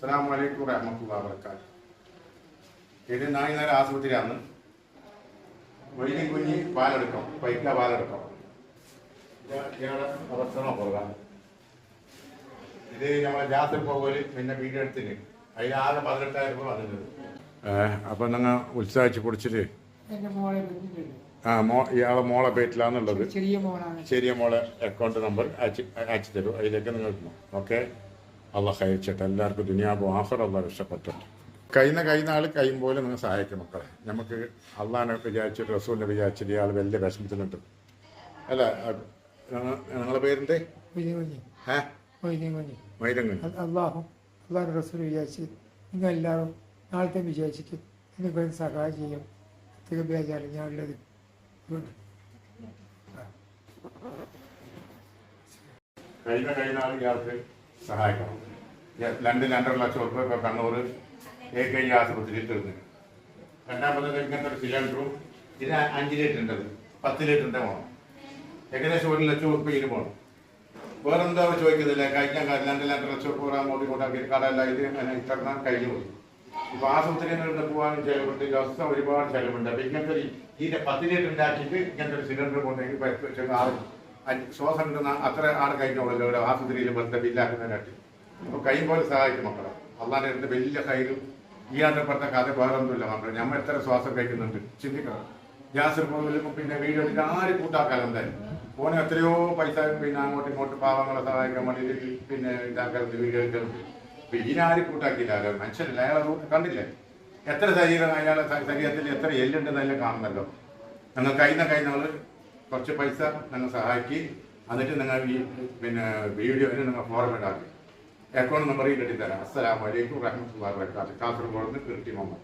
അസ്സലാമു അലൈക്കും വറഹ്മത്തുള്ളാഹി വബറകാതുഹു. ഇത് നാളെ ആശുപത്രിയാണ്. വൈകി കുഞ്ഞി പാലെടുക്കാം, പൈക്ക പാലെടുക്കാം. അവസരം പോകാം. ഇത് നമ്മളെ ജാസിൽ പോകല് പിന്നെ വീഡിയോ എടുത്തിന് അതിൽ ആകെ 18,000 രൂപ വന്നിട്ടുണ്ട്. അപ്പം നിങ്ങൾ ഉത്സാഹിച്ച് പൊടിച്ചിട്ട് ഇയാളെ മോളെ പേറ്റിലാന്നുള്ളത്. ചെറിയ മോളെ അക്കൗണ്ട് നമ്പർ അയച്ചു തരും. അതിലേക്ക് നിങ്ങൾ ഓക്കെ. അള്ളാഹ് കഴിച്ചിട്ട് എല്ലാവർക്കും ദുനിയാബോ ആഫർ അള്ളാഹ് രക്ഷപ്പെട്ടു. കഴിയുന്ന ആൾ കഴിയുമ്പോൾ നിങ്ങൾ സഹായിക്കും മക്കളെ. നമുക്ക് അള്ളാഹിനെ വിചാരിച്ചിട്ട് റസൂലിനെ വിചാരിച്ചിട്ട് ഇയാൾ വലിയ വിഷമത്തിലുണ്ട്. അല്ല നിങ്ങളുടെ പേരിൻ്റെ അള്ളാഹു റസൂൽ വിചാരിച്ച് നിങ്ങൾ എല്ലാവരും നാളത്തെ വിചാരിച്ചിട്ട് നിങ്ങൾക്ക് സഹായം ചെയ്യും. അധികം ബേജാറ് ഞാനുള്ളത് കഴിയുന്ന ആൾ ഇയാൾക്ക് സഹായിക്കണം. 2-2.5 ലക്ഷം ഉറുപ്പിക ഇപ്പോൾ കണ്ണൂർ AKG ആശുപത്രിയിൽ തീർന്നു. രണ്ടാമത് ഇങ്ങനത്തെ ഒരു സിലിണ്ടറും ഇത് 5 ലിറ്ററിൻ്റെ 10 ലിറ്ററിൻ്റെ പോകണം. ഏകദേശം 1 ലക്ഷം ഉറുപ്പിക ഇതിന് പോകണം. വേറെ എന്താ ചോദിക്കുന്നില്ല. കഴിക്കാൻ 2-2 ലക്ഷം ഉറുപ്പിക അങ്ങോട്ട് ഇങ്ങോട്ടാക്കി കടമല്ല. ഇത് ഇത്രണ്ണം കഴിഞ്ഞു പോയി. ഇപ്പോൾ ആശുപത്രിയിൽ പോകാനും ചിലവുണ്ട്, ദിവസം ഒരുപാട് ചിലവുണ്ട്. അപ്പം ഇങ്ങനത്തെ ഈ 10 ലിറ്ററിൻ്റെ ആക്കിയിട്ട് ഇങ്ങനത്തെ ഒരു സിലിണ്ടർ കൊണ്ടെങ്കിൽ ആൾ ശ്വാസം കിട്ടുന്ന അത്ര ആൾ കഴിഞ്ഞോളല്ലോ ഇവിടെ ആശുപത്രിയിൽ വെറുതെ ബില്ലാക്കുന്നതിനായിട്ട്. അപ്പോൾ കൈ പോലെ സഹായിക്കും മക്കളെ. അള്ളാൻ്റെ അടുത്ത് വലിയ കയ്യിലും ഈ ആണ്ടപ്പെട്ട കഥ വേറെ ഒന്നുമില്ല മക്കളെ. നമ്മൾ എത്ര ശ്വാസം കഴിക്കുന്നുണ്ട് ചിന്തിക്കണം. ഗ്യാസിൽ പോലും പിന്നെ വീഡിയോ എടുത്ത് ആര് കൂട്ടാക്കാനും എന്തായാലും ഫോണിൽ എത്രയോ പൈസ പിന്നെ അങ്ങോട്ടും ഇങ്ങോട്ടും പാവങ്ങളെ സഹായിക്കാൻ വേണ്ടിയിട്ട് പിന്നെ ഇതാക്കരുത് വീഡിയോ എടുക്കരുത്. അപ്പം ഇതിനാരും കൂട്ടാക്കിയില്ല. മനുഷ്യരല്ല, അയാളെ കണ്ടില്ലേ എത്ര ശരീരം, അയാളെ ശരീരത്തിൽ എത്ര എല്ലുണ്ടെന്നെല്ലാം കാണുന്നല്ലോ. ഞങ്ങൾ കഴിയുന്ന കുറച്ച് പൈസ നിങ്ങൾ സഹായിക്കി. എന്നിട്ട് നിങ്ങൾ ഈ പിന്നെ വീഡിയോയിൽ നിങ്ങൾ ഫോർവേഡ് ആക്കി അക്കൗണ്ട് നമ്പർ കെട്ടിത്തരാം. അസ്സലാമു അലൈക്കും വറഹ്മത്തുള്ളാഹി വബറകാതുഹു. കാസർഗോഡ് നിന്ന് കീർത്തി മുഹമ്മദ്.